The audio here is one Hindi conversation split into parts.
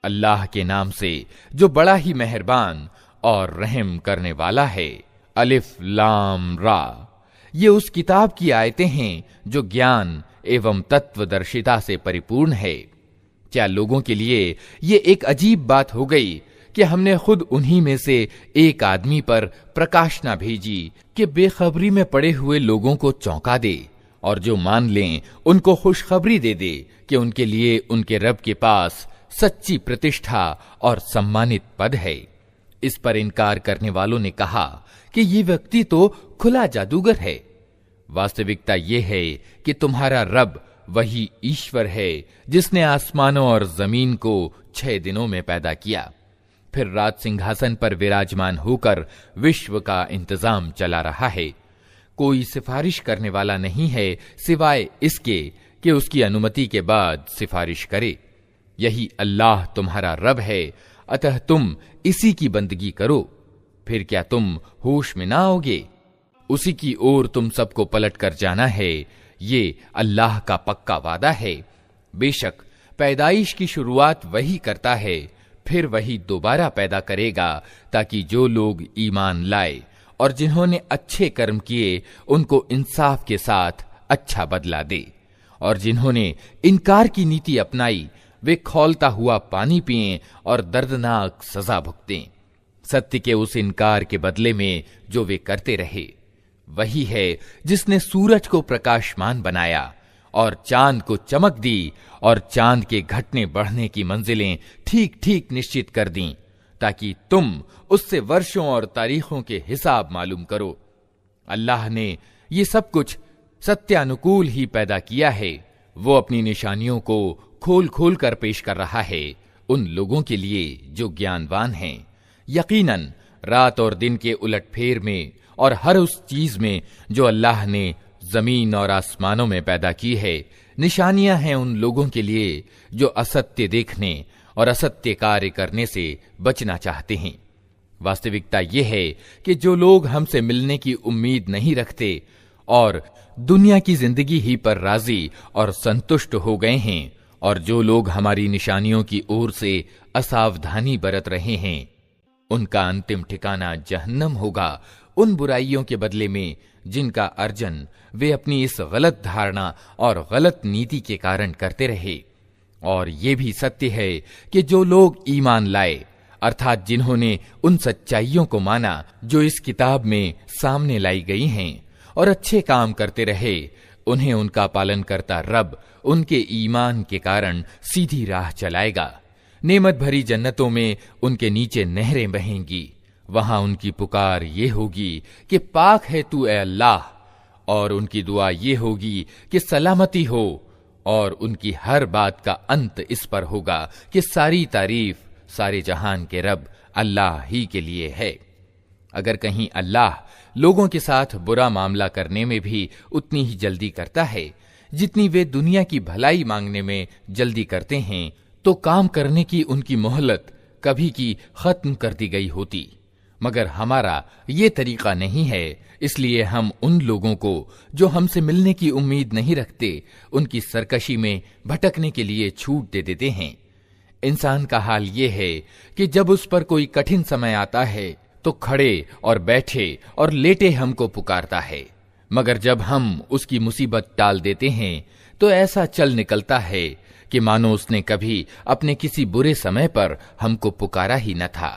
अल्लाह के नाम से जो बड़ा ही मेहरबान और रहम करने वाला है। अलिफ लाम रा, ये उस किताब की आयतें हैं जो ज्ञान एवं तत्वदर्शिता से परिपूर्ण है। क्या लोगों के लिए ये एक अजीब बात हो गई कि हमने खुद उन्हीं में से एक आदमी पर प्रकाशना भेजी कि बेखबरी में पड़े हुए लोगों को चौंका दे और जो मान लें उनको खुशखबरी दे दे कि उनके लिए उनके रब के पास सच्ची प्रतिष्ठा और सम्मानित पद है। इस पर इनकार करने वालों ने कहा कि ये व्यक्ति तो खुला जादूगर है। वास्तविकता यह है कि तुम्हारा रब वही ईश्वर है जिसने आसमानों और जमीन को 6 दिनों में पैदा किया, फिर राज सिंहासन पर विराजमान होकर विश्व का इंतजाम चला रहा है। कोई सिफारिश करने वाला नहीं है सिवाय इसके कि उसकी अनुमति के बाद सिफारिश करे। यही अल्लाह तुम्हारा रब है, अतः तुम इसी की बंदगी करो। फिर क्या तुम होश में ना आओगे? उसी की ओर तुम सबको पलट कर जाना है। ये अल्लाह का पक्का वादा है। बेशक पैदाइश की शुरुआत वही करता है, फिर वही दोबारा पैदा करेगा, ताकि जो लोग ईमान लाए और जिन्होंने अच्छे कर्म किए उनको इंसाफ के साथ अच्छा बदला दे, और जिन्होंने इनकार की नीति अपनाई वे खौलता हुआ पानी पिएं और दर्दनाक सजा भुगतें। सत्य के उस इनकार के बदले में जो वे करते रहे। वही है जिसने सूरज को प्रकाशमान बनाया और चांद को चमक दी और चांद के घटने बढ़ने की मंजिलें ठीक ठीक निश्चित कर दी, ताकि तुम उससे वर्षों और तारीखों के हिसाब मालूम करो। अल्लाह ने ये सब कुछ सत्यानुकूल ही पैदा किया है। वो अपनी निशानियों को खोल खोल कर पेश कर रहा है उन लोगों के लिए जो ज्ञानवान हैं। यकीनन रात और दिन के उलटफेर में और हर उस चीज में जो अल्लाह ने जमीन और आसमानों में पैदा की है निशानियां हैं उन लोगों के लिए जो असत्य देखने और असत्य कार्य करने से बचना चाहते हैं। वास्तविकता यह है कि जो लोग हमसे मिलने की उम्मीद नहीं रखते और दुनिया की जिंदगी ही पर राजी और संतुष्ट हो गए हैं, और जो लोग हमारी निशानियों की ओर से असावधानी बरत रहे हैं, उनका अंतिम ठिकाना जहन्नम होगा, उन बुराइयों के बदले में जिनका अर्जन वे अपनी इस गलत धारणा और गलत नीति के कारण करते रहे। और ये भी सत्य है कि जो लोग ईमान लाए, अर्थात जिन्होंने उन सच्चाइयों को माना जो इस किताब में सामने लाई गई हैं, और अच्छे काम करते रहे, उन्हें उनका पालन करता रब उनके ईमान के कारण सीधी राह चलाएगा। नेमत भरी जन्नतों में उनके नीचे नहरें बहेंगी। वहां उनकी पुकार ये होगी कि पाक है तू ए अल्लाह, और उनकी दुआ ये होगी कि सलामती हो, और उनकी हर बात का अंत इस पर होगा कि सारी तारीफ सारे जहान के रब अल्लाह ही के लिए है। अगर कहीं अल्लाह लोगों के साथ बुरा मामला करने में भी उतनी ही जल्दी करता है जितनी वे दुनिया की भलाई मांगने में जल्दी करते हैं, तो काम करने की उनकी मोहलत कभी की खत्म कर दी गई होती। मगर हमारा ये तरीका नहीं है, इसलिए हम उन लोगों को जो हमसे मिलने की उम्मीद नहीं रखते उनकी सरकशी में भटकने के लिए छूट दे देते हैं। इंसान का हाल ये है कि जब उस पर कोई कठिन समय आता है तो खड़े और बैठे और लेटे हमको पुकारता है, मगर जब हम उसकी मुसीबत टाल देते हैं तो ऐसा चल निकलता है कि मानो उसने कभी अपने किसी बुरे समय पर हमको पुकारा ही न था।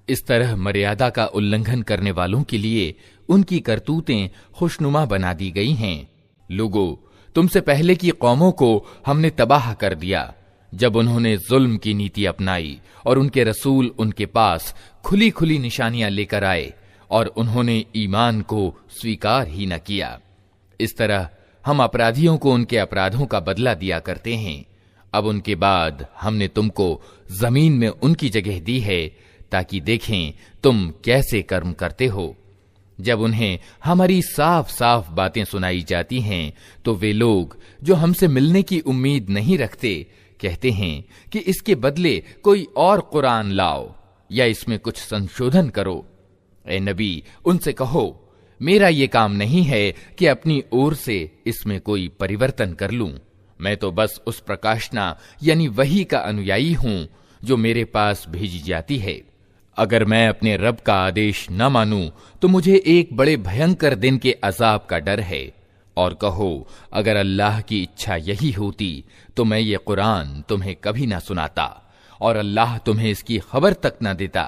इस तरह मर्यादा का उल्लंघन करने वालों के लिए उनकी करतूतें खुशनुमा बना दी गई हैं। लोगों, तुमसे पहले की कौमों को हमने तबाह कर दिया जब उन्होंने जुल्म की नीति अपनाई और उनके रसूल उनके पास खुली खुली निशानियां लेकर आए और उन्होंने ईमान को स्वीकार ही न किया। इस तरह हम अपराधियों को उनके अपराधों का बदला दिया करते हैं। अब उनके बाद हमने तुमको जमीन में उनकी जगह दी है ताकि देखें तुम कैसे कर्म करते हो। जब उन्हें हमारी साफ साफ बातें सुनाई जाती हैं तो वे लोग जो हमसे मिलने की उम्मीद नहीं रखते कहते हैं कि इसके बदले कोई और कुरान लाओ या इसमें कुछ संशोधन करो। ए नबी, उनसे कहो, मेरा ये काम नहीं है कि अपनी ओर से इसमें कोई परिवर्तन कर लूं। मैं तो बस उस प्रकाशना यानी वही का अनुयायी हूं जो मेरे पास भेजी जाती है। अगर मैं अपने रब का आदेश न मानूं तो मुझे एक बड़े भयंकर दिन के अजाब का डर है। और कहो, अगर अल्लाह की इच्छा यही होती तो मैं ये कुरान तुम्हें कभी ना सुनाता और अल्लाह तुम्हें इसकी खबर तक न देता।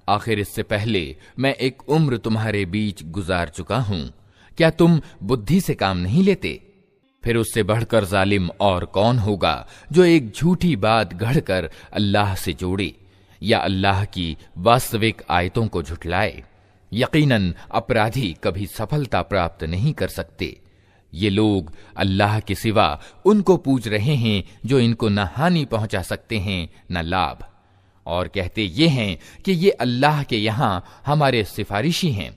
आखिर इससे पहले मैं एक उम्र तुम्हारे बीच गुजार चुका हूं। क्या तुम बुद्धि से काम नहीं लेते? फिर उससे बढ़कर जालिम और कौन होगा जो एक झूठी बात गढ़कर अल्लाह से जोड़े या अल्लाह की वास्तविक आयतों को झुठलाए। यकीनन अपराधी कभी सफलता प्राप्त नहीं कर सकते। ये लोग अल्लाह के सिवा उनको पूज रहे हैं जो इनको न हानि पहुंचा सकते हैं न लाभ, और कहते ये हैं कि ये अल्लाह के यहां हमारे सिफारिशी हैं।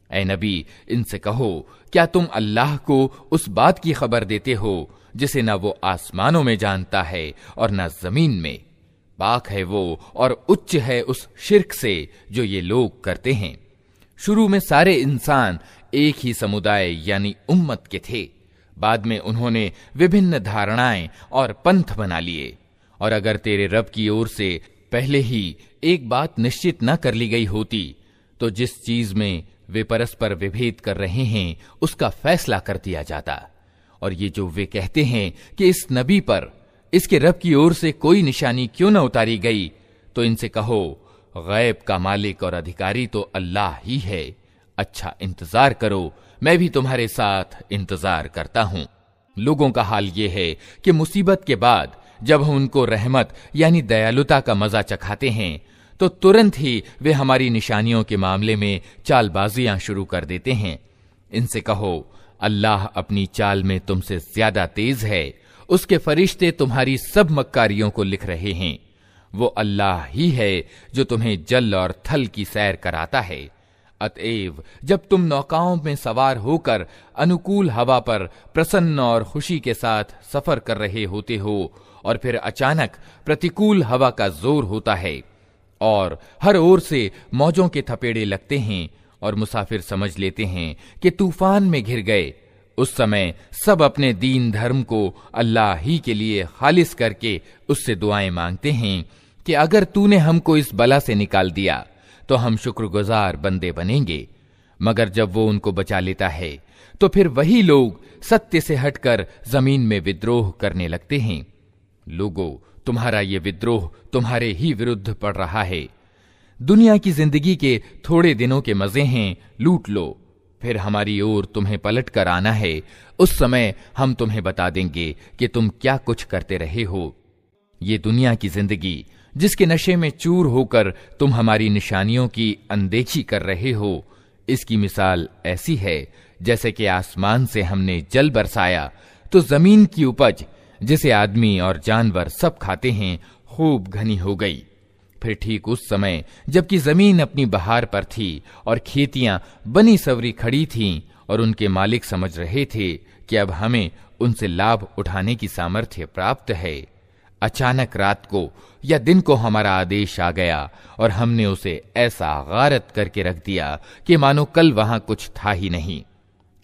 ऐ नबी, इनसे कहो, क्या तुम अल्लाह को उस बात की खबर देते हो जिसे न वो आसमानों में जानता है और न जमीन में? पाक है वो और उच्च है उस शिर्क से जो ये लोग करते हैं। शुरू में सारे इंसान एक ही समुदाय यानी उम्मत के थे। बाद में उन्होंने विभिन्न धारणाएं और पंथ बना लिए। और अगर तेरे रब की ओर से पहले ही एक बात निश्चित न कर ली गई होती तो जिस चीज में वे परस्पर विभेद कर रहे हैं उसका फैसला कर दिया जाता। और ये जो वे कहते हैं कि इस नबी पर इसके रब की ओर से कोई निशानी क्यों न उतारी गई, तो इनसे कहो, गैब का मालिक और अधिकारी तो अल्लाह ही है। अच्छा इंतजार करो, मैं भी तुम्हारे साथ इंतजार करता हूं। लोगों का हाल ये है कि मुसीबत के बाद जब हम उनको रहमत यानी दयालुता का मजा चखाते हैं तो तुरंत ही वे हमारी निशानियों के मामले में चालबाजियां शुरू कर देते हैं। इनसे कहो, अल्लाह अपनी चाल में तुमसे ज्यादा तेज है। उसके फरिश्ते तुम्हारी सब मक्कारियों को लिख रहे हैं। वो अल्लाह ही है जो तुम्हें जल और थल की सैर कराता है। अतएव जब तुम नौकाओं में सवार होकर अनुकूल हवा पर प्रसन्न और खुशी के साथ सफर कर रहे होते हो और फिर अचानक प्रतिकूल हवा का जोर होता है और हर ओर से मौजों के थपेड़े लगते हैं और मुसाफिर समझ लेते हैं कि तूफान में घिर गए, उस समय सब अपने दीन धर्म को अल्लाह ही के लिए खालिस करके उससे दुआएं मांगते हैं कि अगर तूने हमको इस बला से निकाल दिया तो हम शुक्रगुजार बंदे बनेंगे। मगर जब वो उनको बचा लेता है तो फिर वही लोग सत्य से हटकर जमीन में विद्रोह करने लगते हैं। लोगों, तुम्हारा ये विद्रोह तुम्हारे ही विरुद्ध पड़ रहा है। दुनिया की जिंदगी के थोड़े दिनों के मजे हैं, लूट लो। फिर हमारी ओर तुम्हें पलट कर आना है। उस समय हम तुम्हें बता देंगे कि तुम क्या कुछ करते रहे हो। ये दुनिया की जिंदगी जिसके नशे में चूर होकर तुम हमारी निशानियों की अनदेखी कर रहे हो, इसकी मिसाल ऐसी है जैसे कि आसमान से हमने जल बरसाया तो जमीन की उपज जिसे आदमी और जानवर सब खाते हैं खूब घनी हो गई। फिर ठीक उस समय जबकि जमीन अपनी बहार पर थी और खेतियां बनी सवरी खड़ी थीं और उनके मालिक समझ रहे थे कि अब हमें उनसे लाभ उठाने की सामर्थ्य प्राप्त है, अचानक रात को या दिन को हमारा आदेश आ गया और हमने उसे ऐसा गारत करके रख दिया कि मानो कल वहां कुछ था ही नहीं।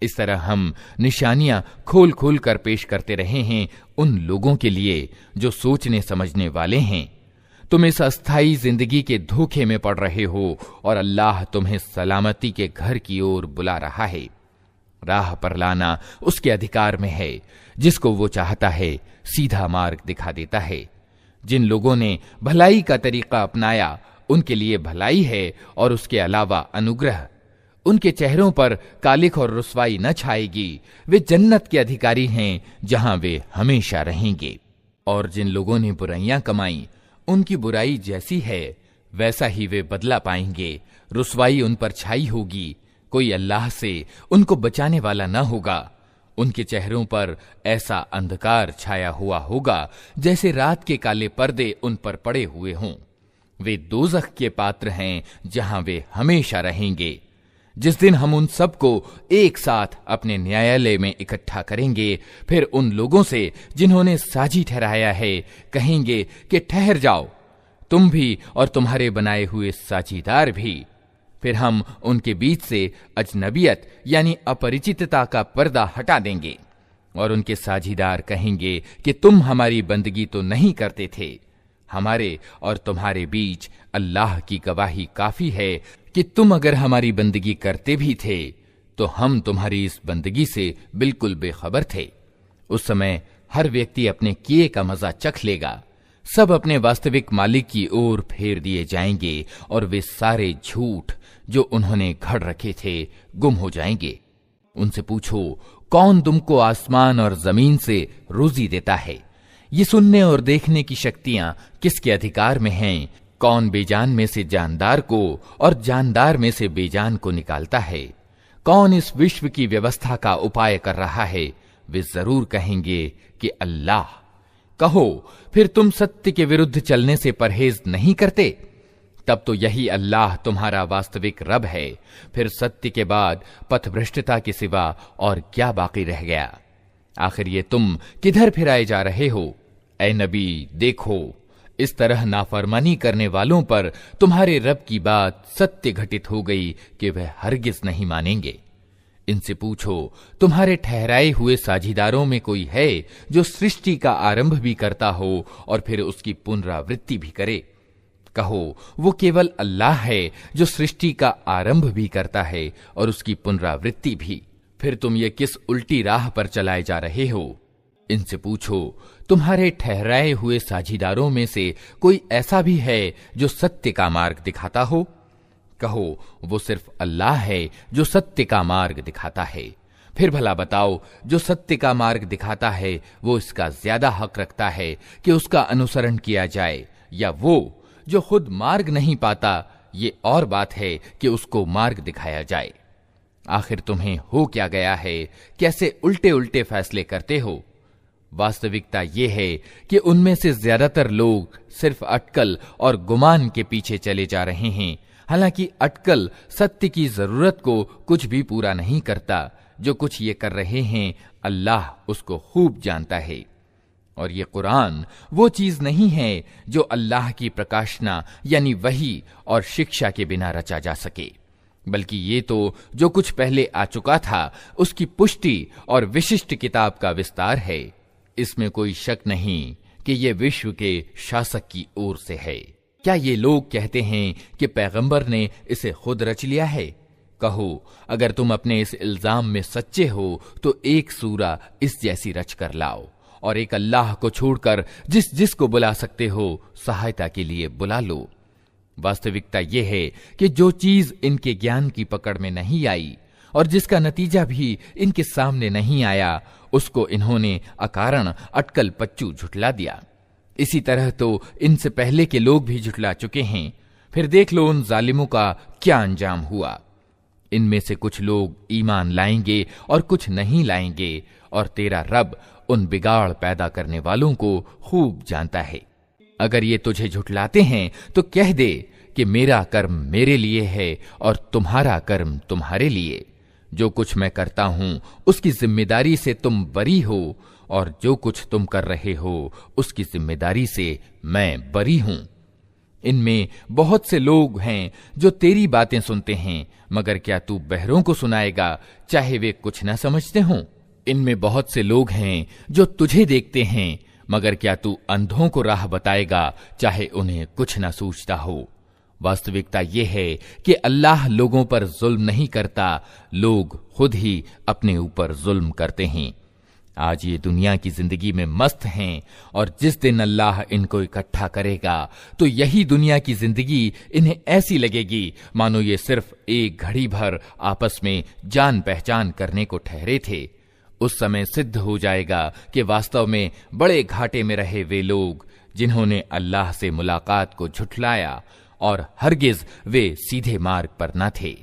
इस तरह हम निशानियां खोल खोल कर पेश करते रहे हैं उन लोगों के लिए जो सोचने समझने वाले हैं। तुम इस अस्थाई जिंदगी के धोखे में पड़ रहे हो और अल्लाह तुम्हें सलामती के घर की ओर बुला रहा है। राह पर लाना उसके अधिकार में है, जिसको वो चाहता है सीधा मार्ग दिखा देता है। जिन लोगों ने भलाई का तरीका अपनाया उनके लिए भलाई है और उसके अलावा अनुग्रह। उनके चेहरों पर कालिख और रुसवाई न छाएगी। वे जन्नत के अधिकारी हैं जहां वे हमेशा रहेंगे। और जिन लोगों ने बुराइयां कमाई उनकी बुराई जैसी है वैसा ही वे बदला पाएंगे। रुसवाई उन पर छाई होगी, कोई अल्लाह से उनको बचाने वाला न होगा। उनके चेहरों पर ऐसा अंधकार छाया हुआ होगा जैसे रात के काले पर्दे उन पर पड़े हुए हों। वे दोज़ख के पात्र हैं जहां वे हमेशा रहेंगे। जिस दिन हम उन सबको एक साथ अपने न्यायालय में इकट्ठा करेंगे, फिर उन लोगों से जिन्होंने साझी ठहराया है कहेंगे कि ठहर जाओ, तुम भी और तुम्हारे बनाए हुए साझीदार भी। फिर हम उनके बीच से अजनबियत यानी अपरिचितता का पर्दा हटा देंगे और उनके साझीदार कहेंगे कि तुम हमारी बंदगी तो नहीं करते थे, हमारे और तुम्हारे बीच अल्लाह की गवाही काफी है कि तुम अगर हमारी बंदगी करते भी थे तो हम तुम्हारी इस बंदगी से बिल्कुल बेखबर थे। उस समय हर व्यक्ति अपने किए का मजा चख लेगा, सब अपने वास्तविक मालिक की ओर फेर दिए जाएंगे और वे सारे झूठ जो उन्होंने घड़ रखे थे गुम हो जाएंगे। उनसे पूछो, कौन तुमको आसमान और जमीन से रोजी देता है? ये सुनने और देखने की शक्तियां किसके अधिकार में हैं? कौन बेजान में से जानदार को और जानदार में से बेजान को निकालता है? कौन इस विश्व की व्यवस्था का उपाय कर रहा है? वे जरूर कहेंगे कि अल्लाह। कहो, फिर तुम सत्य के विरुद्ध चलने से परहेज नहीं करते? तब तो यही अल्लाह तुम्हारा वास्तविक रब है। फिर सत्य के बाद पथभ्रष्टता के सिवा और क्या बाकी रह गया? आखिर ये तुम किधर फिराए जा रहे हो? ऐ नबी, देखो, इस तरह नाफरमानी करने वालों पर तुम्हारे रब की बात सत्य घटित हो गई कि वह हरगिज नहीं मानेंगे। इनसे पूछो, तुम्हारे ठहराए हुए साझीदारों में कोई है जो सृष्टि का आरंभ भी करता हो और फिर उसकी पुनरावृत्ति भी करे? कहो, वो केवल अल्लाह है जो सृष्टि का आरंभ भी करता है और उसकी पुनरावृत्ति भी। फिर तुम ये किस उल्टी राह पर चलाए जा रहे हो? इनसे पूछो, तुम्हारे ठहराए हुए साझीदारों में से कोई ऐसा भी है जो सत्य का मार्ग दिखाता हो? कहो, वो सिर्फ अल्लाह है जो सत्य का मार्ग दिखाता है। फिर भला बताओ, जो सत्य का मार्ग दिखाता है वो इसका ज्यादा हक रखता है कि उसका अनुसरण किया जाए, या वो जो खुद मार्ग नहीं पाता? ये और बात है कि उसको मार्ग दिखाया जाए। आखिर तुम्हें हो क्या गया है? कैसे उल्टे उल्टे फैसले करते हो? वास्तविकता ये है कि उनमें से ज्यादातर लोग सिर्फ अटकल और गुमान के पीछे चले जा रहे हैं। हालांकि अटकल सत्य की जरूरत को कुछ भी पूरा नहीं करता। जो कुछ ये कर रहे हैं अल्लाह उसको खूब जानता है। और ये कुरान वो चीज नहीं है जो अल्लाह की प्रकाशना यानी वही और शिक्षा के बिना रचा जा सके, बल्कि ये तो जो कुछ पहले आ चुका था उसकी पुष्टि और विशिष्ट किताब का विस्तार है। इसमें कोई शक नहीं कि ये विश्व के शासक की ओर से है। क्या ये लोग कहते हैं कि पैगंबर ने इसे खुद रच लिया है? कहो, अगर तुम अपने इस इल्जाम में सच्चे हो तो एक सूरा इस जैसी रच कर लाओ और एक अल्लाह को छोड़कर जिस जिस को बुला सकते हो सहायता के लिए बुला लो। वास्तविकता यह है कि जो चीज इनके ज्ञान की पकड़ में नहीं आई और जिसका नतीजा भी इनके सामने नहीं आया, उसको इन्होंने अकारण अटकल पच्चू झुठला दिया। इसी तरह तो इनसे पहले के लोग भी झुठला चुके हैं। फिर देख लो उन जालिमों का क्या अंजाम हुआ। इनमें से कुछ लोग ईमान लाएंगे और कुछ नहीं लाएंगे, और तेरा रब उन बिगाड़ पैदा करने वालों को खूब जानता है। अगर ये तुझे झुठलाते हैं तो कह दे कि मेरा कर्म मेरे लिए है और तुम्हारा कर्म तुम्हारे लिए। जो कुछ मैं करता हूं उसकी जिम्मेदारी से तुम बरी हो, और जो कुछ तुम कर रहे हो उसकी जिम्मेदारी से मैं बरी हूं। इनमें बहुत से लोग हैं जो तेरी बातें सुनते हैं, मगर क्या तू बहरों को सुनाएगा चाहे वे कुछ न समझते हों? इनमें बहुत से लोग हैं जो तुझे देखते हैं, मगर क्या तू अंधों को राह बताएगा चाहे उन्हें कुछ न सूझता हो? वास्तविकता यह है कि अल्लाह लोगों पर जुल्म नहीं करता, लोग खुद ही अपने ऊपर जुल्म करते हैं। आज ये दुनिया की जिंदगी में मस्त हैं, और जिस दिन अल्लाह इनको इकट्ठा करेगा तो यही दुनिया की जिंदगी इन्हें ऐसी लगेगी मानो ये सिर्फ एक घड़ी भर आपस में जान पहचान करने को ठहरे थे। उस समय सिद्ध हो जाएगा कि वास्तव में बड़े घाटे में रहे वे लोग जिन्होंने अल्लाह से मुलाकात को झुठलाया, और हरगिज वे सीधे मार्ग पर न थे।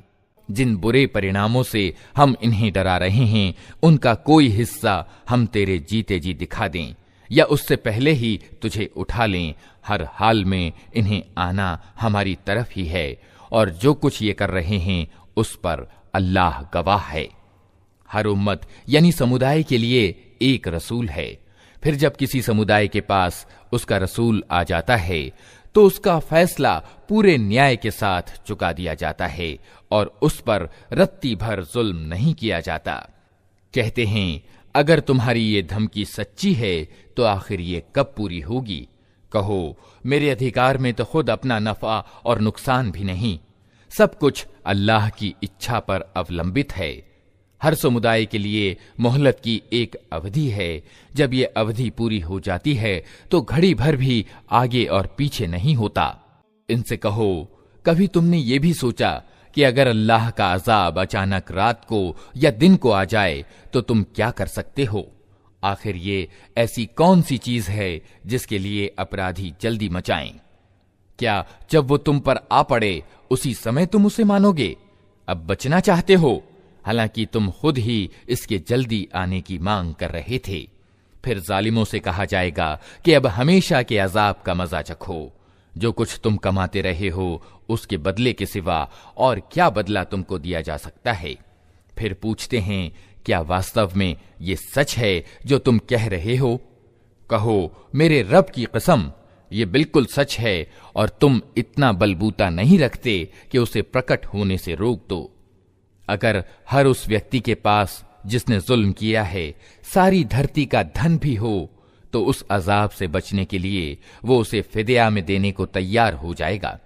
जिन बुरे परिणामों से हम इन्हें डरा रहे हैं उनका कोई हिस्सा हम तेरे जीते जी दिखा दें या उससे पहले ही तुझे उठा लें, हर हाल में इन्हें आना हमारी तरफ ही है, और जो कुछ ये कर रहे हैं उस पर अल्लाह गवाह है। हर उम्मत यानी समुदाय के लिए एक रसूल है। फिर जब किसी समुदाय के पास उसका रसूल आ जाता है तो उसका फैसला पूरे न्याय के साथ चुका दिया जाता है और उस पर रत्ती भर जुल्म नहीं किया जाता। कहते हैं, अगर तुम्हारी ये धमकी सच्ची है तो आखिर ये कब पूरी होगी? कहो, मेरे अधिकार में तो खुद अपना नफा और नुकसान भी नहीं, सब कुछ अल्लाह की इच्छा पर अवलंबित है। हर समुदाय के लिए मोहलत की एक अवधि है। जब ये अवधि पूरी हो जाती है तो घड़ी भर भी आगे और पीछे नहीं होता। इनसे कहो, कभी तुमने ये भी सोचा कि अगर अल्लाह का अजाब अचानक रात को या दिन को आ जाए तो तुम क्या कर सकते हो? आखिर ये ऐसी कौन सी चीज है जिसके लिए अपराधी जल्दी मचाएं? क्या जब वो तुम पर आ पड़े उसी समय तुम उसे मानोगे? अब बचना चाहते हो, हालांकि तुम खुद ही इसके जल्दी आने की मांग कर रहे थे। फिर जालिमों से कहा जाएगा कि अब हमेशा के अजाब का मजा चखो। जो कुछ तुम कमाते रहे हो उसके बदले के सिवा और क्या बदला तुमको दिया जा सकता है? फिर पूछते हैं, क्या वास्तव में ये सच है जो तुम कह रहे हो? कहो, मेरे रब की कसम, ये बिल्कुल सच है और तुम इतना बलबूता नहीं रखते कि उसे प्रकट होने से रोक दो। अगर हर उस व्यक्ति के पास जिसने जुल्म किया है सारी धरती का धन भी हो तो उस अजाब से बचने के लिए वो उसे फिदिया में देने को तैयार हो जाएगा।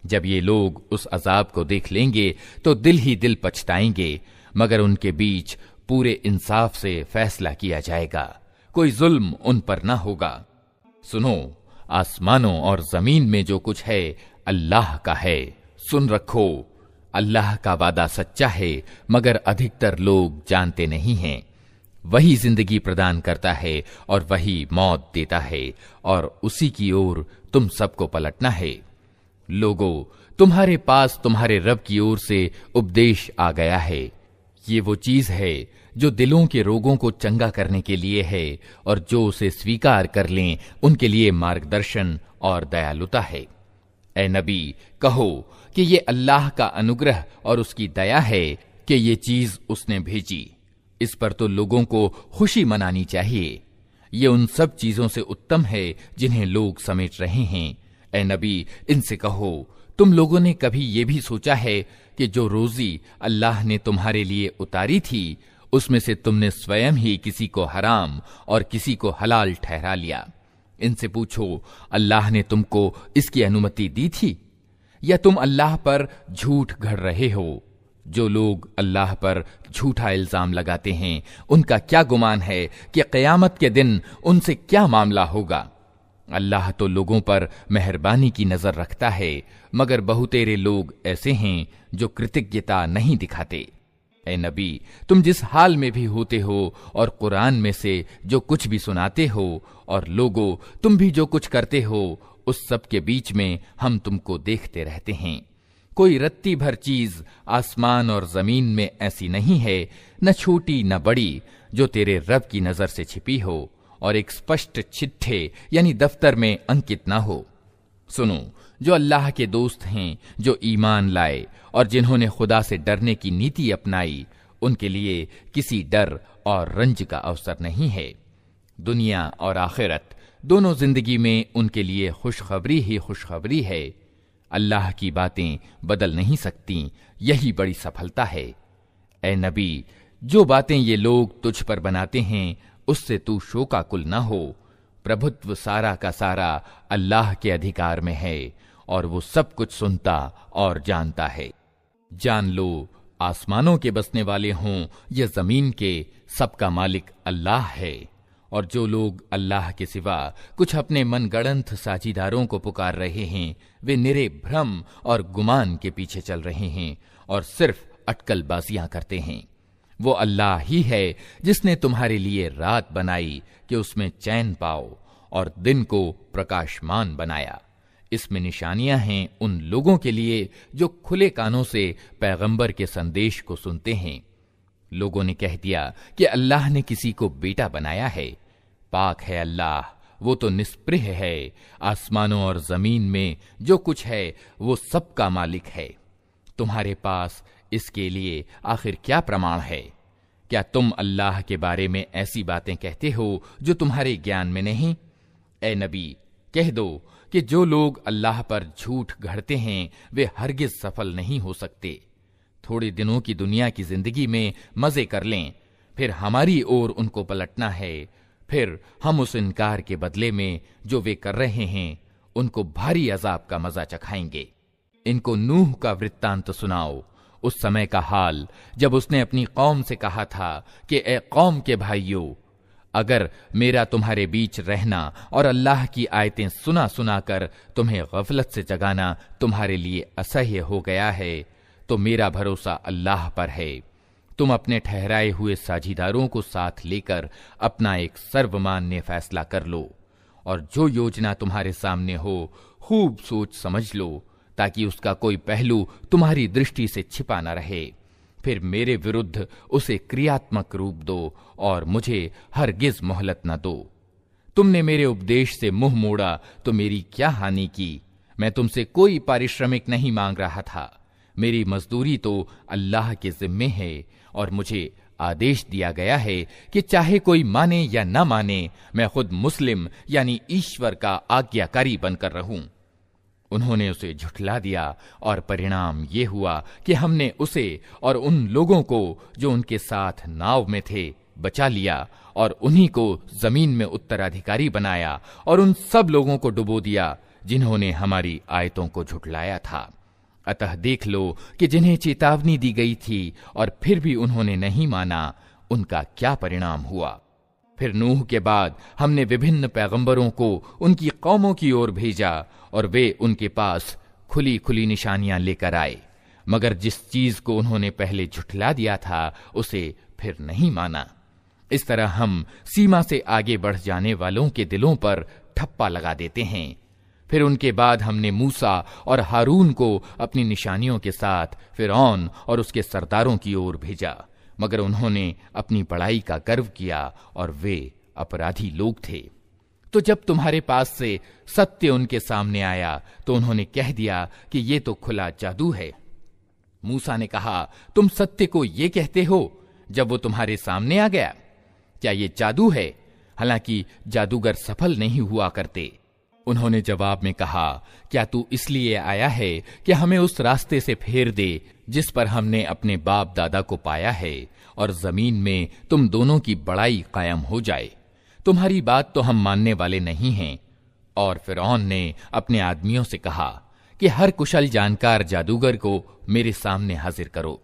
जब ये लोग उस अजाब को देख लेंगे तो दिल ही दिल पछताएंगे, मगर उनके बीच पूरे इंसाफ से फैसला किया जाएगा, कोई जुल्म उन पर ना होगा। सुनो, आसमानों और जमीन में जो कुछ है अल्लाह का है, सुन रखो। अल्लाह का वादा सच्चा है, मगर अधिकतर लोग जानते नहीं हैं। वही जिंदगी प्रदान करता है और वही मौत देता है और उसी की ओर तुम सबको पलटना है। लोगों, तुम्हारे पास तुम्हारे रब की ओर से उपदेश आ गया है। ये वो चीज है जो दिलों के रोगों को चंगा करने के लिए है और जो उसे स्वीकार कर लें उनके लिए मार्गदर्शन और दयालुता है। ए नबी, कहो कि ये अल्लाह का अनुग्रह और उसकी दया है कि ये चीज उसने भेजी। इस पर तो लोगों को खुशी मनानी चाहिए। ये उन सब चीजों से उत्तम है जिन्हें लोग समेट रहे हैं। ए नबी, इनसे कहो, तुम लोगों ने कभी ये भी सोचा है कि जो रोजी अल्लाह ने तुम्हारे लिए उतारी थी उसमें से तुमने स्वयं ही किसी को हराम और किसी को हलाल ठहरा लिया? इनसे पूछो, अल्लाह ने तुमको इसकी अनुमति दी थी या तुम अल्लाह पर झूठ गढ़ रहे हो? जो लोग अल्लाह पर झूठा इल्जाम लगाते हैं उनका क्या गुमान है कि क़यामत के दिन उनसे क्या मामला होगा? अल्लाह तो लोगों पर मेहरबानी की नजर रखता है, मगर बहुतेरे लोग ऐसे हैं जो कृतज्ञता नहीं दिखाते। ए नबी, तुम जिस हाल में भी होते हो और कुरान में से जो कुछ भी सुनाते हो और लोगों, तुम भी जो कुछ करते हो, उस सब के बीच में हम तुमको देखते रहते हैं। कोई रत्ती भर चीज आसमान और जमीन में ऐसी नहीं है, न छोटी न बड़ी, जो तेरे रब की नजर से छिपी हो और एक स्पष्ट चिट्ठे यानी दफ्तर में अंकित न हो। सुनो, जो अल्लाह के दोस्त हैं, जो ईमान लाए और जिन्होंने खुदा से डरने की नीति अपनाई, उनके लिए किसी डर और रंज का अवसर नहीं है। दुनिया और आखिरत दोनों जिंदगी में उनके लिए खुशखबरी ही खुशखबरी है। अल्लाह की बातें बदल नहीं सकती, यही बड़ी सफलता है। ए नबी, जो बातें ये लोग तुझ पर बनाते हैं उससे तू शोकाकुल न हो। प्रभुत्व सारा का सारा अल्लाह के अधिकार में है और वो सब कुछ सुनता और जानता है। जान लो, आसमानों के बसने वाले हों या जमीन के, सबका मालिक अल्लाह है। और जो लोग अल्लाह के सिवा कुछ अपने मनगढ़ंत साझीदारों को पुकार रहे हैं, वे निरे भ्रम और गुमान के पीछे चल रहे हैं और सिर्फ अटकलबाजियां करते हैं। वो अल्लाह ही है जिसने तुम्हारे लिए रात बनाई कि उसमें चैन पाओ और दिन को प्रकाशमान बनाया। इसमें निशानियां हैं उन लोगों के लिए जो खुले कानों से पैगंबर के संदेश को सुनते हैं। लोगों ने कह दिया कि अल्लाह ने किसी को बेटा बनाया है। पाक है अल्लाह, वो तो निष्प्रह है। आसमानों और जमीन में जो कुछ है वो सबका मालिक है। तुम्हारे पास इसके लिए आखिर क्या प्रमाण है? क्या तुम अल्लाह के बारे में ऐसी बातें कहते हो जो तुम्हारे ज्ञान में नहीं? ए नबी, कह दो कि जो लोग अल्लाह पर झूठ गढ़ते हैं वे हरगिज सफल नहीं हो सकते। थोड़े दिनों की दुनिया की जिंदगी में मजे कर लें, फिर हमारी ओर उनको पलटना है, फिर हम उस इनकार के बदले में जो वे कर रहे हैं उनको भारी अजाब का मजा चखाएंगे। इनको नूह का वृत्तांत सुनाओ, उस समय का हाल जब उसने अपनी कौम से कहा था कि ए कौम के भाइयों, अगर मेरा तुम्हारे बीच रहना और अल्लाह की आयतें सुना सुना कर तुम्हें गफलत से जगाना तुम्हारे लिए असह्य हो गया है तो मेरा भरोसा अल्लाह पर है। तुम अपने ठहराए हुए साझीदारों को साथ लेकर अपना एक सर्वमान्य फैसला कर लो और जो योजना तुम्हारे सामने हो खूब सोच समझ लो ताकि उसका कोई पहलू तुम्हारी दृष्टि से छिपा न रहे। फिर मेरे विरुद्ध उसे क्रियात्मक रूप दो और मुझे हरगिज मोहलत न दो। तुमने मेरे उपदेश से मुंह मोड़ा तो मेरी क्या हानि की? मैं तुमसे कोई पारिश्रमिक नहीं मांग रहा था। मेरी मजदूरी तो अल्लाह के जिम्मे है और मुझे आदेश दिया गया है कि चाहे कोई माने या न माने, मैं खुद मुस्लिम यानी ईश्वर का आज्ञाकारी बनकर रहूं। उन्होंने उसे झुठला दिया और परिणाम ये हुआ कि हमने उसे और उन लोगों को जो उनके साथ नाव में थे बचा लिया और उन्हीं को जमीन में उत्तराधिकारी बनाया और उन सब लोगों को डुबो दिया जिन्होंने हमारी आयतों को झुठलाया था। अतः देख लो कि जिन्हें चेतावनी दी गई थी और फिर भी उन्होंने नहीं माना, उनका क्या परिणाम हुआ। फिर नूह के बाद हमने विभिन्न पैगंबरों को उनकी कौमों की ओर भेजा और वे उनके पास खुली खुली निशानियां लेकर आए, मगर जिस चीज को उन्होंने पहले झुठला दिया था उसे फिर नहीं माना। इस तरह हम सीमा से आगे बढ़ जाने वालों के दिलों पर ठप्पा लगा देते हैं। फिर उनके बाद हमने मूसा और हारून को अपनी निशानियों के साथ फिरौन और उसके सरदारों की ओर भेजा, मगर उन्होंने अपनी बड़ाई का गर्व किया और वे अपराधी लोग थे। तो जब तुम्हारे पास से सत्य उनके सामने आया तो उन्होंने कह दिया कि ये तो खुला जादू है। मूसा ने कहा, तुम सत्य को ये कहते हो जब वो तुम्हारे सामने आ गया? क्या ये जादू है? हालांकि जादूगर सफल नहीं हुआ करते। उन्होंने जवाब में कहा, क्या तू इसलिए आया है कि हमें उस रास्ते से फेर दे जिस पर हमने अपने बाप दादा को पाया है और जमीन में तुम दोनों की बड़ाई कायम हो जाए? तुम्हारी बात तो हम मानने वाले नहीं हैं। और फिरौन ने अपने आदमियों से कहा कि हर कुशल जानकार जादूगर को मेरे सामने हाजिर करो।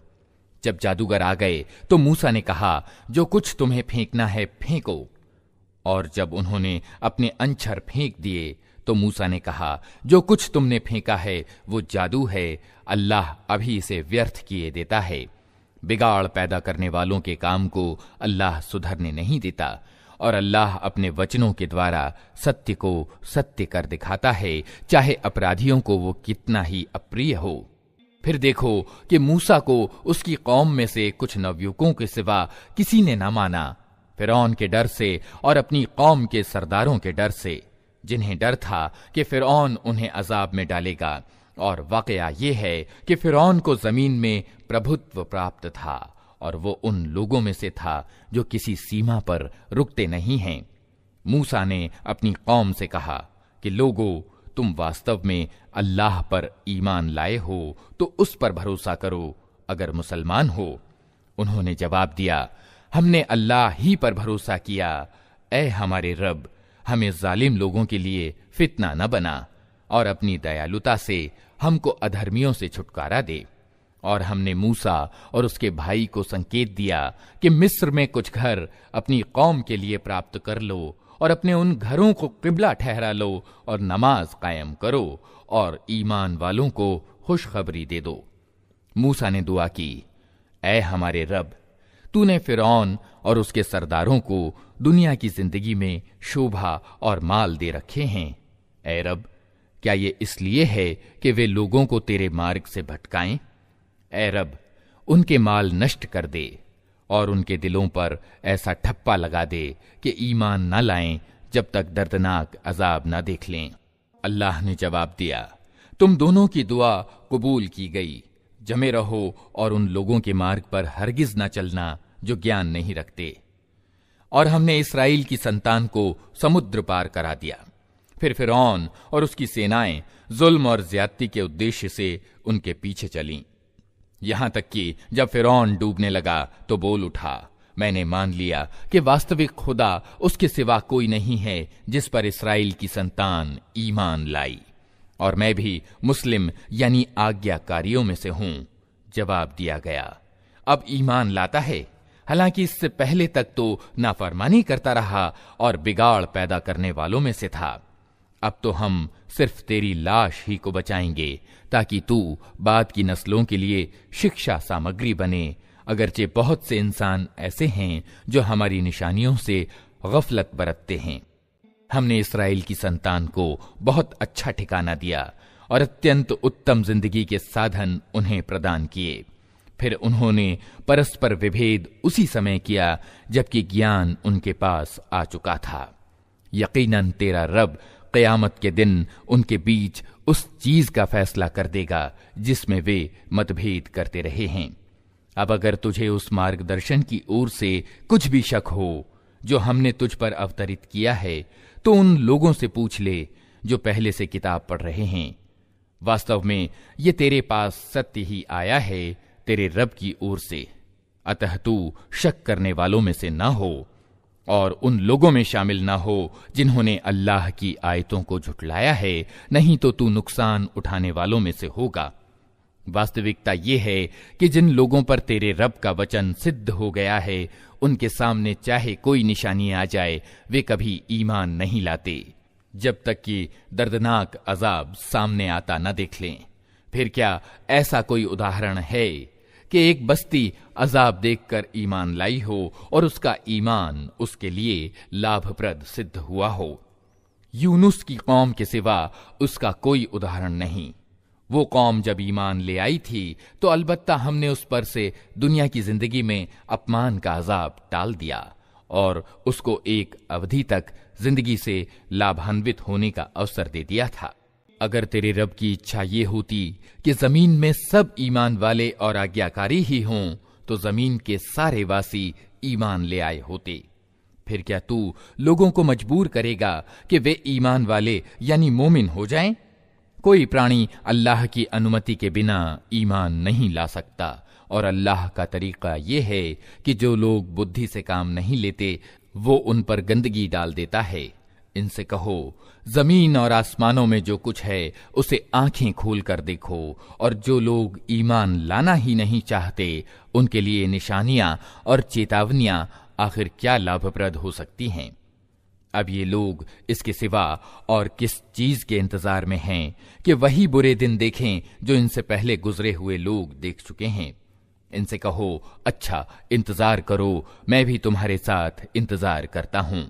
जब जादूगर आ गए तो मूसा ने कहा, जो कुछ तुम्हें फेंकना है फेंको। और जब उन्होंने अपने अंछर फेंक दिए तो मूसा ने कहा, जो कुछ तुमने फेंका है वो जादू है, अल्लाह अभी इसे व्यर्थ किए देता है। बिगाड़ पैदा करने वालों के काम को अल्लाह सुधरने नहीं देता और अल्लाह अपने वचनों के द्वारा सत्य को सत्य कर दिखाता है, चाहे अपराधियों को वो कितना ही अप्रिय हो। फिर देखो कि मूसा को उसकी कौम में से कुछ नवयुवकों के सिवा किसी ने न माना, फिरौन के डर से और अपनी कौम के सरदारों के डर से, जिन्हें डर था कि फिरौन उन्हें अजाब में डालेगा। और वाकया ये है कि फिरौन को जमीन में प्रभुत्व प्राप्त था और वो उन लोगों में से था जो किसी सीमा पर रुकते नहीं हैं। मूसा ने अपनी कौम से कहा कि लोगों, तुम वास्तव में अल्लाह पर ईमान लाए हो तो उस पर भरोसा करो अगर मुसलमान हो। उन्होंने जवाब दिया, हमने अल्लाह ही पर भरोसा किया। ऐ हमारे रब, हमें जालिम लोगों के लिए फितना न बना और अपनी दयालुता से हमको अधर्मियों से छुटकारा दे। और हमने मूसा और उसके भाई को संकेत दिया कि मिस्र में कुछ घर अपनी कौम के लिए प्राप्त कर लो और अपने उन घरों को किबला ठहरा लो और नमाज कायम करो और ईमान वालों को खुशखबरी दे दो। मूसा ने दुआ की, ऐ हमारे रब, तूने फिरौन और उसके सरदारों को दुनिया की जिंदगी में शोभा और माल दे रखे हैं। ऐ रब, क्या ये इसलिए है कि वे लोगों को तेरे मार्ग से भटकाएं? ऐ रब, उनके माल नष्ट कर दे और उनके दिलों पर ऐसा ठप्पा लगा दे कि ईमान न लाएं जब तक दर्दनाक अजाब न देख लें। अल्लाह ने जवाब दिया, तुम दोनों की दुआ कबूल की गई। जमे रहो और उन लोगों के मार्ग पर हरगिज न चलना जो ज्ञान नहीं रखते। और हमने इस्राएल की संतान को समुद्र पार करा दिया। फिर फिरौन और उसकी सेनाएं जुल्म और ज्यादती के उद्देश्य से उनके पीछे चलीं। यहां तक कि जब फिरौन डूबने लगा तो बोल उठा, मैंने मान लिया कि वास्तविक खुदा उसके सिवा कोई नहीं है जिस पर इस्राएल की संतान ईमान लाई, और मैं भी मुस्लिम यानी आज्ञाकारियों में से हूं। जवाब दिया गया, अब ईमान लाता है, हालांकि इससे पहले तक तो नाफरमानी करता रहा और बिगाड़ पैदा करने वालों में से था। अब तो हम सिर्फ तेरी लाश ही को बचाएंगे ताकि तू बाद की नस्लों के लिए शिक्षा सामग्री बने, अगरचे बहुत से इंसान ऐसे हैं जो हमारी निशानियों से गफलत बरतते हैं। हमने इस्राएल की संतान को बहुत अच्छा ठिकाना दिया और अत्यंत उत्तम जिंदगी के साधन उन्हें प्रदान किए। फिर उन्होंने परस्पर विभेद उसी समय किया जबकि ज्ञान उनके पास आ चुका था। यकीनन तेरा रब क़यामत के दिन उनके बीच उस चीज का फैसला कर देगा जिसमें वे मतभेद करते रहे हैं। अब अगर तुझे उस मार्गदर्शन की ओर से कुछ भी शक हो जो हमने तुझ पर अवतरित किया है, तो उन लोगों से पूछ ले जो पहले से किताब पढ़ रहे हैं। वास्तव में ये तेरे पास सत्य ही आया है तेरे रब की ओर से, अतः तू शक करने वालों में से ना हो और उन लोगों में शामिल ना हो जिन्होंने अल्लाह की आयतों को झुठलाया है, नहीं तो तू नुकसान उठाने वालों में से होगा। वास्तविकता ये है कि जिन लोगों पर तेरे रब का वचन सिद्ध हो गया है, उनके सामने चाहे कोई निशानी आ जाए, वे कभी ईमान नहीं लाते जब तक कि दर्दनाक अजाब सामने आता न देख लें। फिर क्या ऐसा कोई उदाहरण है कि एक बस्ती अजाब देखकर ईमान लाई हो और उसका ईमान उसके लिए लाभप्रद सिद्ध हुआ हो? यूनुस की कौम के सिवा उसका कोई उदाहरण नहीं। वो कौम जब ईमान ले आई थी तो अलबत्ता हमने उस पर से दुनिया की जिंदगी में अपमान का अजाब टाल दिया और उसको एक अवधि तक जिंदगी से लाभान्वित होने का अवसर दे दिया था। अगर तेरे रब की इच्छा ये होती कि जमीन में सब ईमान वाले और आज्ञाकारी ही हों, तो जमीन के सारे वासी ईमान ले आए होते। फिर क्या तू लोगों को मजबूर करेगा कि वे ईमान वाले यानी मोमिन हो जाएं? कोई प्राणी अल्लाह की अनुमति के बिना ईमान नहीं ला सकता, और अल्लाह का तरीका ये है कि जो लोग बुद्धि से काम नहीं लेते वो उन पर गंदगी डाल देता है। इनसे कहो, जमीन और आसमानों में जो कुछ है उसे आंखें खोल कर देखो, और जो लोग ईमान लाना ही नहीं चाहते उनके लिए निशानियां और चेतावनियां आखिर क्या लाभप्रद हो सकती हैं? अब ये लोग इसके सिवा और किस चीज के इंतजार में हैं कि वही बुरे दिन देखें जो इनसे पहले गुजरे हुए लोग देख चुके हैं। इनसे कहो, अच्छा इंतजार करो, मैं भी तुम्हारे साथ इंतजार करता हूं।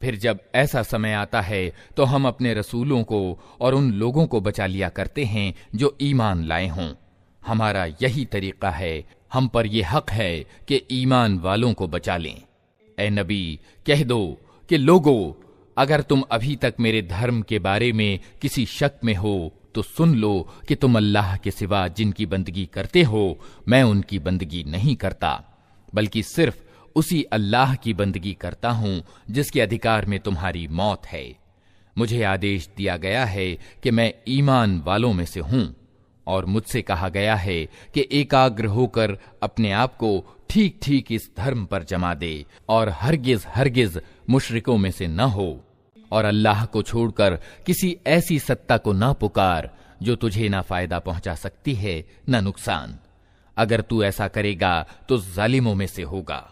फिर जब ऐसा समय आता है तो हम अपने रसूलों को और उन लोगों को बचा लिया करते हैं जो ईमान लाए हों। हमारा यही तरीका है, हम पर यह हक है कि ईमान वालों को बचा लें। ए नबी, कह दो कि लोगों, अगर तुम अभी तक मेरे धर्म के बारे में किसी शक में हो तो सुन लो कि तुम अल्लाह के सिवा जिनकी बंदगी करते हो, मैं उनकी बंदगी नहीं करता, बल्कि सिर्फ उसी अल्लाह की बंदगी करता हूं जिसके अधिकार में तुम्हारी मौत है। मुझे आदेश दिया गया है कि मैं ईमान वालों में से हूं, और मुझसे कहा गया है कि एकाग्र होकर अपने आप को ठीक ठीक इस धर्म पर जमा दे और हरगिज हरगिज मुशरिकों में से न हो, और अल्लाह को छोड़कर किसी ऐसी सत्ता को न पुकार जो तुझे ना फायदा पहुंचा सकती है न नुकसान। अगर तू ऐसा करेगा तो जालिमों में से होगा।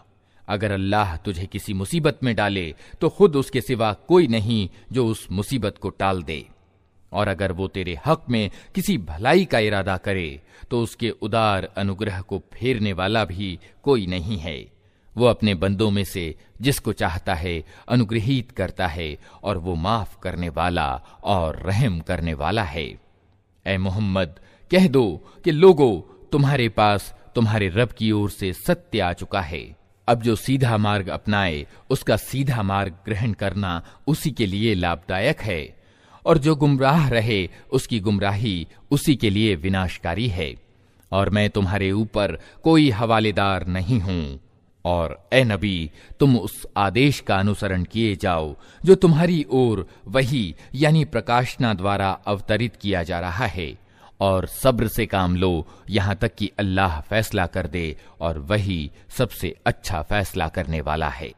अगर अल्लाह तुझे किसी मुसीबत में डाले तो खुद उसके सिवा कोई नहीं जो उस मुसीबत को टाल दे, और अगर वो तेरे हक में किसी भलाई का इरादा करे तो उसके उदार अनुग्रह को फेरने वाला भी कोई नहीं है। वो अपने बंदों में से जिसको चाहता है अनुग्रहित करता है, और वो माफ करने वाला और रहम करने वाला है। ए मोहम्मद, कह दो कि लोगों, तुम्हारे पास तुम्हारे रब की ओर से सत्य आ चुका है। अब जो सीधा मार्ग अपनाए उसका सीधा मार्ग ग्रहण करना उसी के लिए लाभदायक है, और जो गुमराह रहे उसकी गुमराही उसी के लिए विनाशकारी है। और मैं तुम्हारे ऊपर कोई हवालेदार नहीं हूं। और ए नबी, तुम उस आदेश का अनुसरण किए जाओ जो तुम्हारी ओर वही यानी प्रकाशना द्वारा अवतरित किया जा रहा है, और सब्र से काम लो यहां तक कि अल्लाह फैसला कर दे, और वही सबसे अच्छा फैसला करने वाला है।